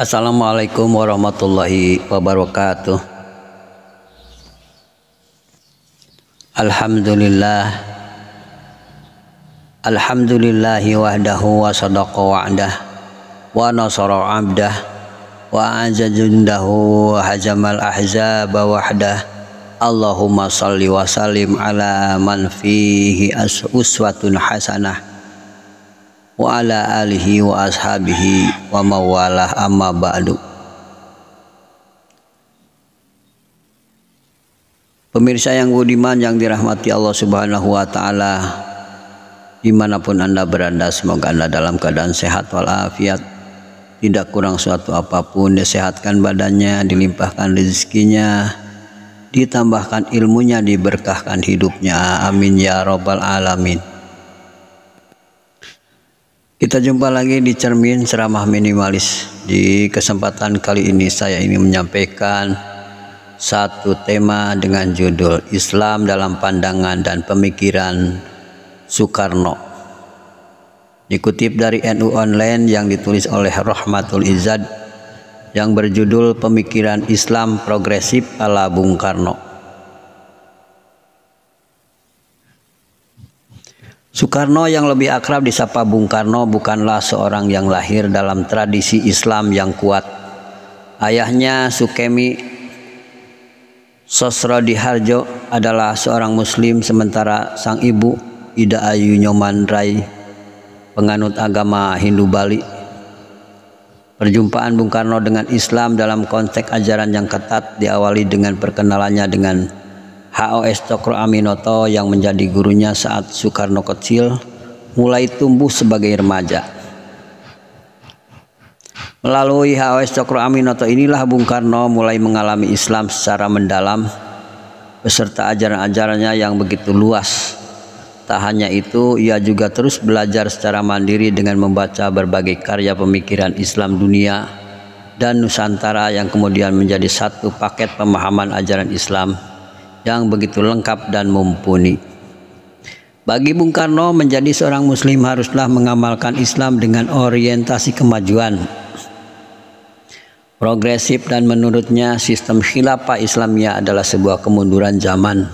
Assalamualaikum warahmatullahi wabarakatuh. Alhamdulillahi wahdahu wa sadaqa wa'dah wa nasara 'abdah wa a'azza jundahu wa hajamal ahzaba wahdah. Allahumma salli wa sallim ala man fihi uswatun hasanah wa ala alihi wa ashabihi wa mawalah, amma ba'du. Pemirsa yang budiman yang dirahmati Allah Subhanahu wa taala, dimanapun Anda berada, semoga Anda dalam keadaan sehat walafiat, tidak kurang suatu apapun, disehatkan badannya, dilimpahkan rezekinya, ditambahkan ilmunya, diberkahkan hidupnya, amin ya rabbal alamin. Kita jumpa lagi di Cermin Ceramah Minimalis. Di kesempatan kali ini saya ingin menyampaikan satu tema dengan judul Islam dalam Pandangan dan Pemikiran Soekarno. Dikutip dari NU Online yang ditulis oleh Rahmatul Izzad yang berjudul Pemikiran Islam Progresif ala Bung Karno. Soekarno yang lebih akrab disapa Bung Karno bukanlah seorang yang lahir dalam tradisi Islam yang kuat. Ayahnya Sukemi Sosrodihardjo adalah seorang Muslim, sementara sang ibu Ida Ayu Nyoman Rai penganut agama Hindu Bali. Perjumpaan Bung Karno dengan Islam dalam konteks ajaran yang ketat diawali dengan perkenalannya dengan H.O.S. Cokro Aminoto yang menjadi gurunya saat Soekarno kecil mulai tumbuh sebagai remaja. Melalui H.O.S. Cokro Aminoto inilah Bung Karno mulai mengalami Islam secara mendalam beserta ajaran-ajarannya yang begitu luas. Tak hanya itu, ia juga terus belajar secara mandiri dengan membaca berbagai karya pemikiran Islam dunia dan Nusantara yang kemudian menjadi satu paket pemahaman ajaran Islam yang begitu lengkap dan mumpuni. Bagi Bung Karno, menjadi seorang Muslim haruslah mengamalkan Islam dengan orientasi kemajuan progresif, dan menurutnya sistem khilafah Islamiyah adalah sebuah kemunduran zaman.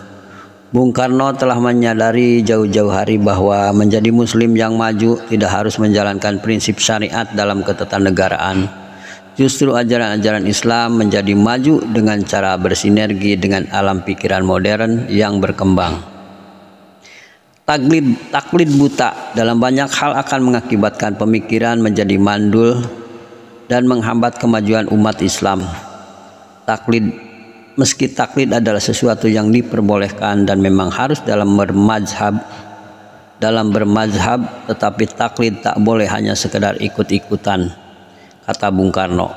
Bung Karno telah menyadari jauh-jauh hari bahwa menjadi Muslim yang maju tidak harus menjalankan prinsip syariat dalam ketatanegaraan. Justru ajaran-ajaran Islam menjadi maju dengan cara bersinergi dengan alam pikiran modern yang berkembang. Taklid buta dalam banyak hal akan mengakibatkan pemikiran menjadi mandul dan menghambat kemajuan umat Islam. Meski taklid adalah sesuatu yang diperbolehkan dan memang harus dalam bermazhab, tetapi taklid tak boleh hanya sekedar ikut-ikutan, kata Bung Karno.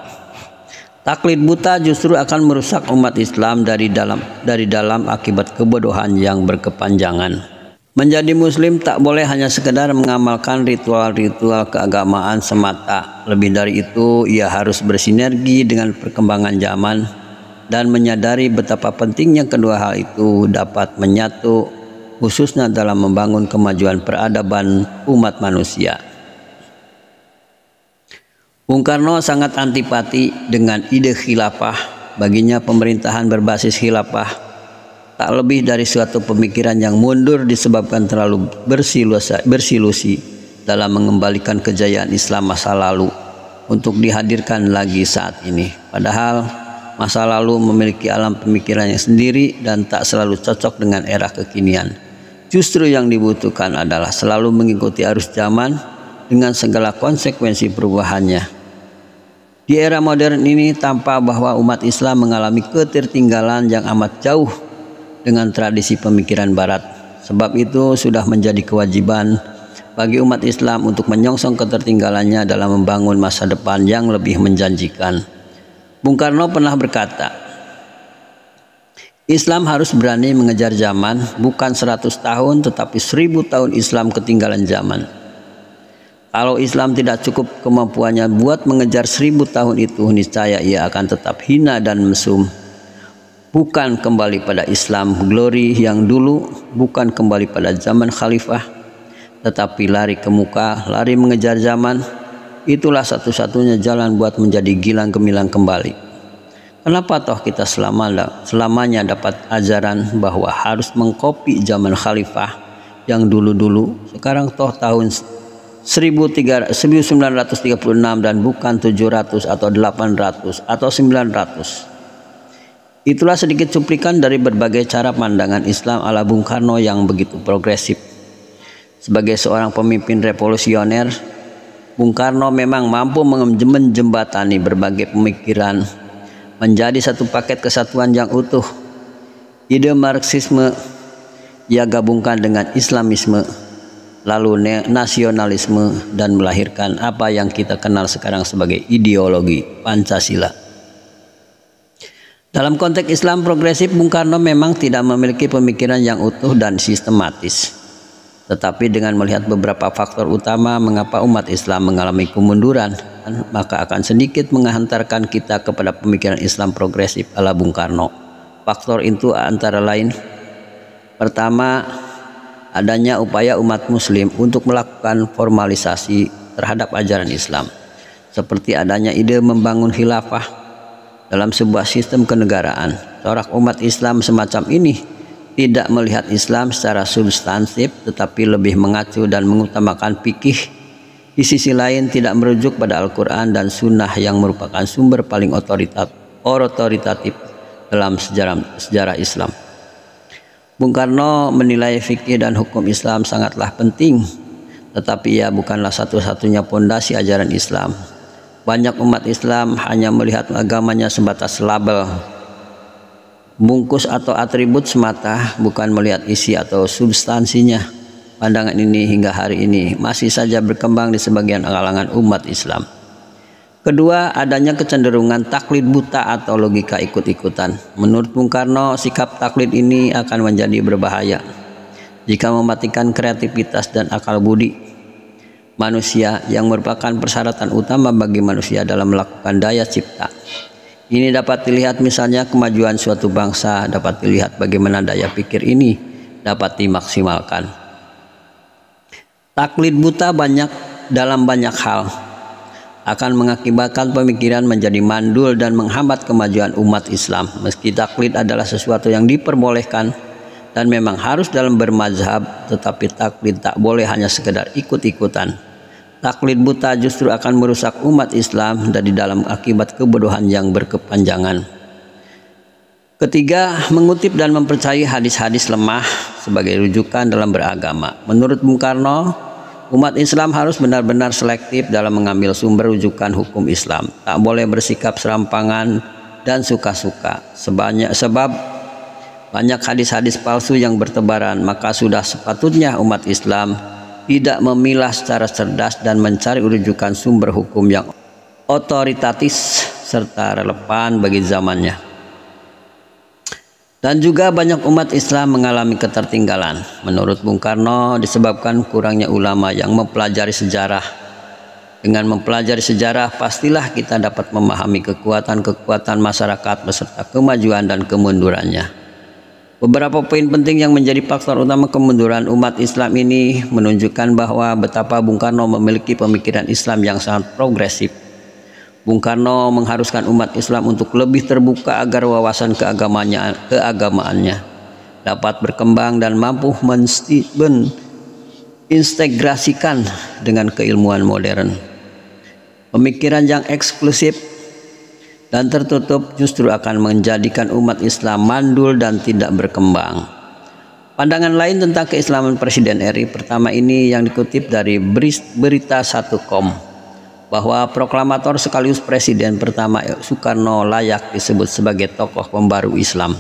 Taklid buta justru akan merusak umat Islam dari dalam akibat kebodohan yang berkepanjangan. Menjadi Muslim tak boleh hanya sekedar mengamalkan ritual-ritual keagamaan semata. Lebih dari itu, ia harus bersinergi dengan perkembangan zaman dan menyadari betapa pentingnya kedua hal itu dapat menyatu, khususnya dalam membangun kemajuan peradaban umat manusia. Bung Karno sangat antipati dengan ide khilafah. Baginya pemerintahan berbasis khilafah tak lebih dari suatu pemikiran yang mundur disebabkan terlalu bersilusi dalam mengembalikan kejayaan Islam masa lalu untuk dihadirkan lagi saat ini. Padahal masa lalu memiliki alam pemikirannya sendiri dan tak selalu cocok dengan era kekinian. Justru yang dibutuhkan adalah selalu mengikuti arus zaman dengan segala konsekuensi perubahannya. Di era modern ini tampak bahwa umat Islam mengalami ketertinggalan yang amat jauh dengan tradisi pemikiran Barat. Sebab itu sudah menjadi kewajiban bagi umat Islam untuk menyongsong ketertinggalannya dalam membangun masa depan yang lebih menjanjikan. Bung Karno pernah berkata, Islam harus berani mengejar zaman, bukan 100 tahun tetapi 1000 tahun Islam ketinggalan zaman. Kalau Islam tidak cukup kemampuannya buat mengejar 1000 tahun itu, niscaya ia akan tetap hina dan mesum. Bukan kembali pada Islam glory yang dulu, bukan kembali pada zaman khalifah, tetapi lari ke muka, lari mengejar zaman, itulah satu-satunya jalan buat menjadi gilang gemilang kembali. Kenapa toh kita selamanya dapat ajaran bahwa harus mengkopi zaman khalifah yang dulu-dulu? Sekarang toh tahun 1936 dan bukan 700 atau 800 atau 900. Itulah sedikit cuplikan dari berbagai cara pandangan Islam ala Bung Karno yang begitu progresif. Sebagai seorang pemimpin revolusioner, Bung Karno memang mampu menjembatani berbagai pemikiran menjadi satu paket kesatuan yang utuh. Ide Marxisme ia gabungkan dengan Islamisme, lalu nasionalisme, dan melahirkan apa yang kita kenal sekarang sebagai ideologi Pancasila. Dalam konteks Islam progresif, Bung Karno memang tidak memiliki pemikiran yang utuh dan sistematis. Tetapi dengan melihat beberapa faktor utama mengapa umat Islam mengalami kemunduran, maka akan sedikit menghantarkan kita kepada pemikiran Islam progresif ala Bung Karno. Faktor itu antara lain: pertama, adanya upaya umat muslim untuk melakukan formalisasi terhadap ajaran Islam, seperti adanya ide membangun khilafah dalam sebuah sistem kenegaraan. Corak umat Islam semacam ini tidak melihat Islam secara substansif, tetapi lebih mengacu dan mengutamakan fikih. Di sisi lain tidak merujuk pada Al-Quran dan Sunnah yang merupakan sumber paling otoritatif dalam sejarah Islam. Bung Karno menilai fikih dan hukum Islam sangatlah penting, tetapi ia bukanlah satu-satunya pondasi ajaran Islam. Banyak umat Islam hanya melihat agamanya sebatas label, bungkus atau atribut semata, bukan melihat isi atau substansinya. Pandangan ini hingga hari ini masih saja berkembang di sebagian kalangan umat Islam. Kedua, adanya kecenderungan taklid buta atau logika ikut-ikutan. Menurut Bung Karno, sikap taklid ini akan menjadi berbahaya jika mematikan kreativitas dan akal budi manusia yang merupakan persyaratan utama bagi manusia dalam melakukan daya cipta. Ini dapat dilihat misalnya kemajuan suatu bangsa, dapat dilihat bagaimana daya pikir ini dapat dimaksimalkan. Taklid buta dalam banyak hal akan mengakibatkan pemikiran menjadi mandul dan menghambat kemajuan umat Islam. Meski taklid adalah sesuatu yang diperbolehkan dan memang harus dalam bermazhab, tetapi taklid tak boleh hanya sekedar ikut-ikutan. Taklid buta justru akan merusak umat Islam dari dalam akibat kebodohan yang berkepanjangan. Ketiga, mengutip dan mempercayai hadis-hadis lemah sebagai rujukan dalam beragama. Menurut Bung Karno, umat Islam harus benar-benar selektif dalam mengambil sumber rujukan hukum Islam. Tak boleh bersikap serampangan dan suka-suka. Sebab banyak hadis-hadis palsu yang bertebaran, maka sudah sepatutnya umat Islam tidak memilah secara cerdas dan mencari rujukan sumber hukum yang otoritatif serta relevan bagi zamannya. Dan juga banyak umat Islam mengalami ketertinggalan. Menurut Bung Karno, disebabkan kurangnya ulama yang mempelajari sejarah. Dengan mempelajari sejarah, pastilah kita dapat memahami kekuatan-kekuatan masyarakat beserta kemajuan dan kemundurannya. Beberapa poin penting yang menjadi faktor utama kemunduran umat Islam ini menunjukkan bahwa betapa Bung Karno memiliki pemikiran Islam yang sangat progresif. Bung Karno mengharuskan umat Islam untuk lebih terbuka agar wawasan keagamaannya dapat berkembang dan mampu mengintegrasikan dengan keilmuan modern. Pemikiran yang eksklusif dan tertutup justru akan menjadikan umat Islam mandul dan tidak berkembang. Pandangan lain tentang keislaman Presiden RI pertama ini yang dikutip dari berita 1com, bahwa proklamator sekaligus Presiden pertama Soekarno layak disebut sebagai tokoh pembaru Islam.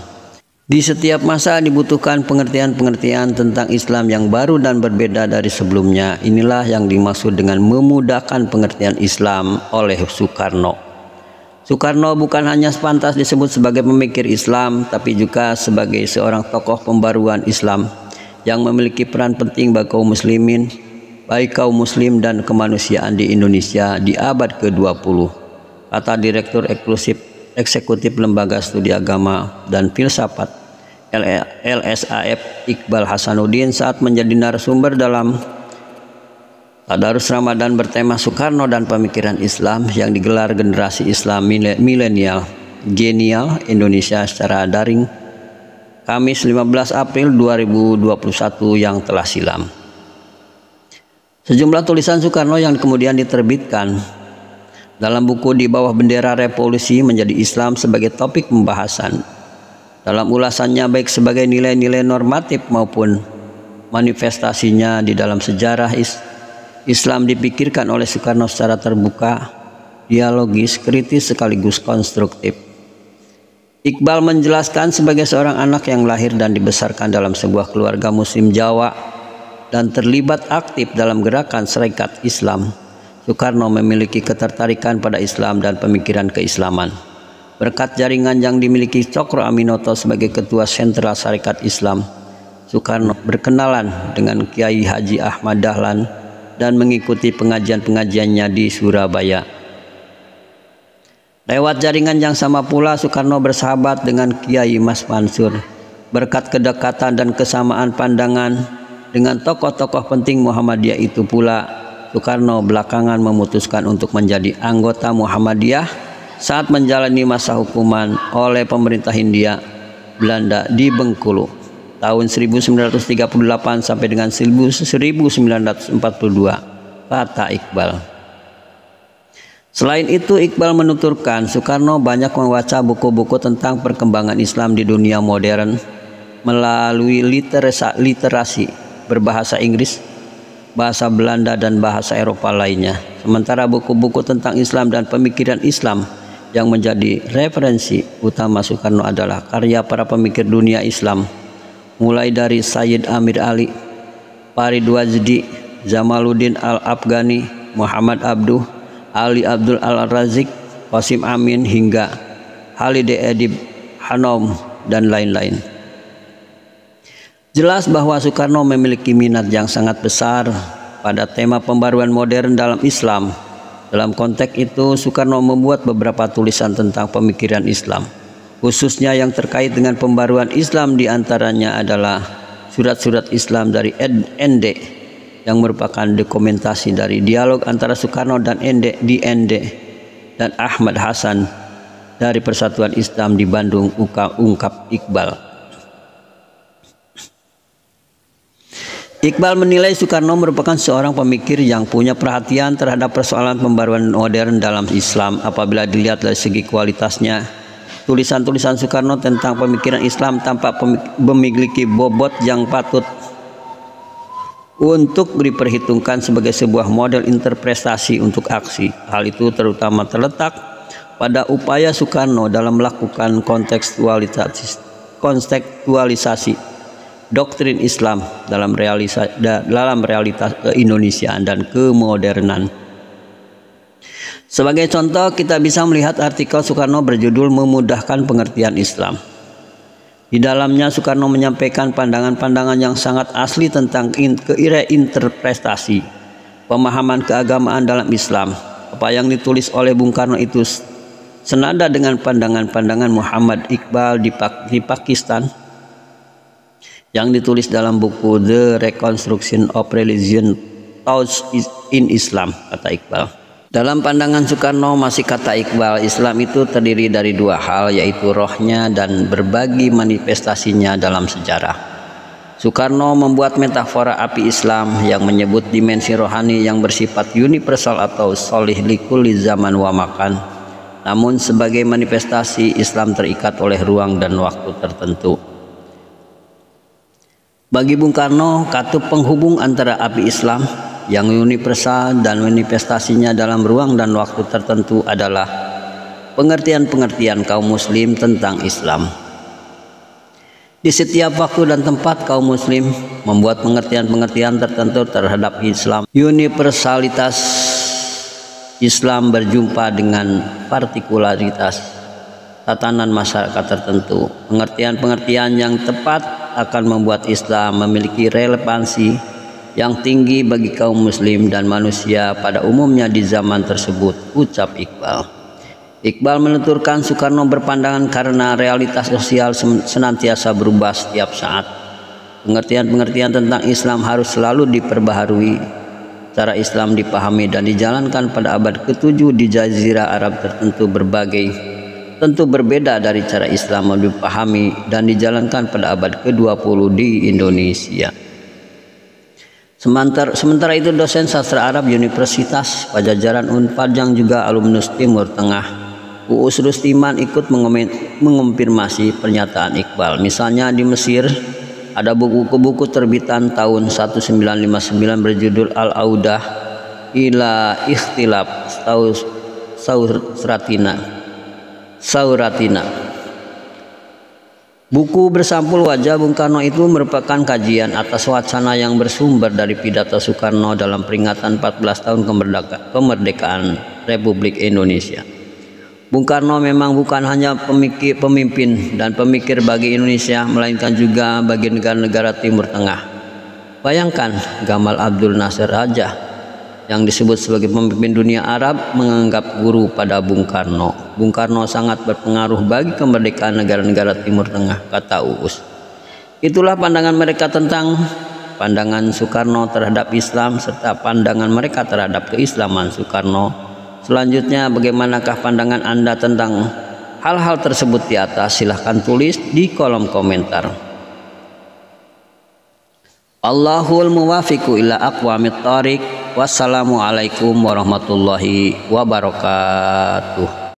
Di setiap masa dibutuhkan pengertian-pengertian tentang Islam yang baru dan berbeda dari sebelumnya. Inilah yang dimaksud dengan memudahkan pengertian Islam oleh Soekarno. Soekarno bukan hanya pantas disebut sebagai pemikir Islam, tapi juga sebagai seorang tokoh pembaruan Islam yang memiliki peran penting bagi kaum muslimin, baik kaum muslim dan kemanusiaan di Indonesia di abad ke-20. Kata Direktur Eksekutif Lembaga Studi Agama dan Filsafat LSAF Iqbal Hasanuddin saat menjadi narasumber dalam Tadarus Ramadan bertema Soekarno dan pemikiran Islam yang digelar generasi Islam milenial genial Indonesia secara daring Kamis 15 April 2021 yang telah silam. Sejumlah tulisan Soekarno yang kemudian diterbitkan dalam buku Di Bawah Bendera Revolusi menjadi Islam sebagai topik pembahasan. Dalam ulasannya baik sebagai nilai-nilai normatif maupun manifestasinya di dalam sejarah Islam dipikirkan oleh Soekarno secara terbuka, dialogis, kritis sekaligus konstruktif. Iqbal menjelaskan sebagai seorang anak yang lahir dan dibesarkan dalam sebuah keluarga Muslim Jawa dan terlibat aktif dalam gerakan Sarekat Islam, Soekarno memiliki ketertarikan pada Islam dan pemikiran keislaman. Berkat jaringan yang dimiliki Cokro Aminoto sebagai Ketua Sentral Sarekat Islam, Soekarno berkenalan dengan Kiai Haji Ahmad Dahlan dan mengikuti pengajian-pengajiannya di Surabaya. Lewat jaringan yang sama pula Soekarno bersahabat dengan Kiai Mas Mansur. Berkat kedekatan dan kesamaan pandangan dengan tokoh-tokoh penting Muhammadiyah itu pula, Soekarno belakangan memutuskan untuk menjadi anggota Muhammadiyah saat menjalani masa hukuman oleh pemerintah Hindia Belanda di Bengkulu tahun 1938 sampai dengan 1942, kata Iqbal. Selain itu, Iqbal menuturkan Soekarno banyak membaca buku-buku tentang perkembangan Islam di dunia modern melalui literasi berbahasa Inggris, bahasa Belanda dan bahasa Eropa lainnya. Sementara buku-buku tentang Islam dan pemikiran Islam yang menjadi referensi utama Soekarno adalah karya para pemikir dunia Islam, mulai dari Sayyid Amir Ali, Farid Wajdi, Jamaluddin Al-Afghani, Muhammad Abduh, Ali Abdul Al-Razik, Qasim Amin hingga Halide Edip Hanom dan lain-lain. Jelas bahwa Soekarno memiliki minat yang sangat besar pada tema pembaruan modern dalam Islam. Dalam konteks itu, Soekarno membuat beberapa tulisan tentang pemikiran Islam, khususnya yang terkait dengan pembaruan Islam. Diantaranya adalah surat-surat Islam dari ND yang merupakan dokumentasi dari dialog antara Soekarno dan di ND dan Ahmad Hasan dari Persatuan Islam di Bandung, ungkap Iqbal. Iqbal menilai Soekarno merupakan seorang pemikir yang punya perhatian terhadap persoalan pembaruan modern dalam Islam. Apabila dilihat dari segi kualitasnya, tulisan-tulisan Soekarno tentang pemikiran Islam tampak memiliki bobot yang patut untuk diperhitungkan sebagai sebuah model interpretasi untuk aksi. Hal itu terutama terletak pada upaya Soekarno dalam melakukan kontekstualisasi doktrin Islam dalam realitas keindonesiaan dan kemodernan. Sebagai contoh, kita bisa melihat artikel Soekarno berjudul Memudahkan Pengertian Islam. Di dalamnya Soekarno menyampaikan pandangan-pandangan yang sangat asli tentang interpretasi pemahaman keagamaan dalam Islam. Apa yang ditulis oleh Bung Karno itu senada dengan pandangan-pandangan Muhammad Iqbal di Pakistan yang ditulis dalam buku The Reconstruction of Religion Thoughts in Islam, kata Iqbal. Dalam pandangan Soekarno, masih kata Iqbal, Islam itu terdiri dari dua hal, yaitu rohnya dan berbagi manifestasinya dalam sejarah. Soekarno membuat metafora api Islam yang menyebut dimensi rohani yang bersifat universal atau solih likulli zaman wa makan. Namun sebagai manifestasi, Islam terikat oleh ruang dan waktu tertentu. Bagi Bung Karno, katup penghubung antara api Islam yang universal dan manifestasinya dalam ruang dan waktu tertentu adalah pengertian-pengertian kaum muslim tentang Islam. Di setiap waktu dan tempat kaum muslim membuat pengertian-pengertian tertentu terhadap Islam. Universalitas Islam berjumpa dengan partikularitas tatanan masyarakat tertentu. Pengertian-pengertian yang tepat akan membuat Islam memiliki relevansi yang tinggi bagi kaum muslim dan manusia pada umumnya di zaman tersebut, ucap Iqbal. Iqbal menuturkan Soekarno berpandangan karena realitas sosial senantiasa berubah setiap saat. Pengertian-pengertian tentang Islam harus selalu diperbaharui cara Islam dipahami dan dijalankan pada abad ke-7 di Jazirah Arab tentu berbeda dari cara Islam dipahami dan dijalankan pada abad ke-20 di Indonesia. Sementara itu dosen sastra Arab Universitas Pajajaran Unpad yang juga alumnus Timur Tengah, Uus Rustiman, ikut mengonfirmasi pernyataan Iqbal. Misalnya di Mesir ada buku terbitan tahun 1959 berjudul Al-Audah ila Ikhtilaf Sauratina. Buku bersampul wajah Bung Karno itu merupakan kajian atas wacana yang bersumber dari pidato Soekarno dalam peringatan 14 tahun kemerdekaan Republik Indonesia. Bung Karno memang bukan hanya pemimpin dan pemikir bagi Indonesia, melainkan juga bagi negara-negara Timur Tengah. Bayangkan Gamal Abdul Nasser Raja yang disebut sebagai pemimpin dunia Arab menganggap guru pada Bung Karno. Bung Karno sangat berpengaruh bagi kemerdekaan negara-negara Timur Tengah, kata Uus. Itulah pandangan mereka tentang pandangan Soekarno terhadap Islam serta pandangan mereka terhadap keislaman Soekarno. Selanjutnya, bagaimanakah pandangan Anda tentang hal-hal tersebut di atas? Silahkan tulis di kolom komentar. Allahul muwafiqu ila aqwamit thariq. Wassalamualaikum warahmatullahi wabarakatuh.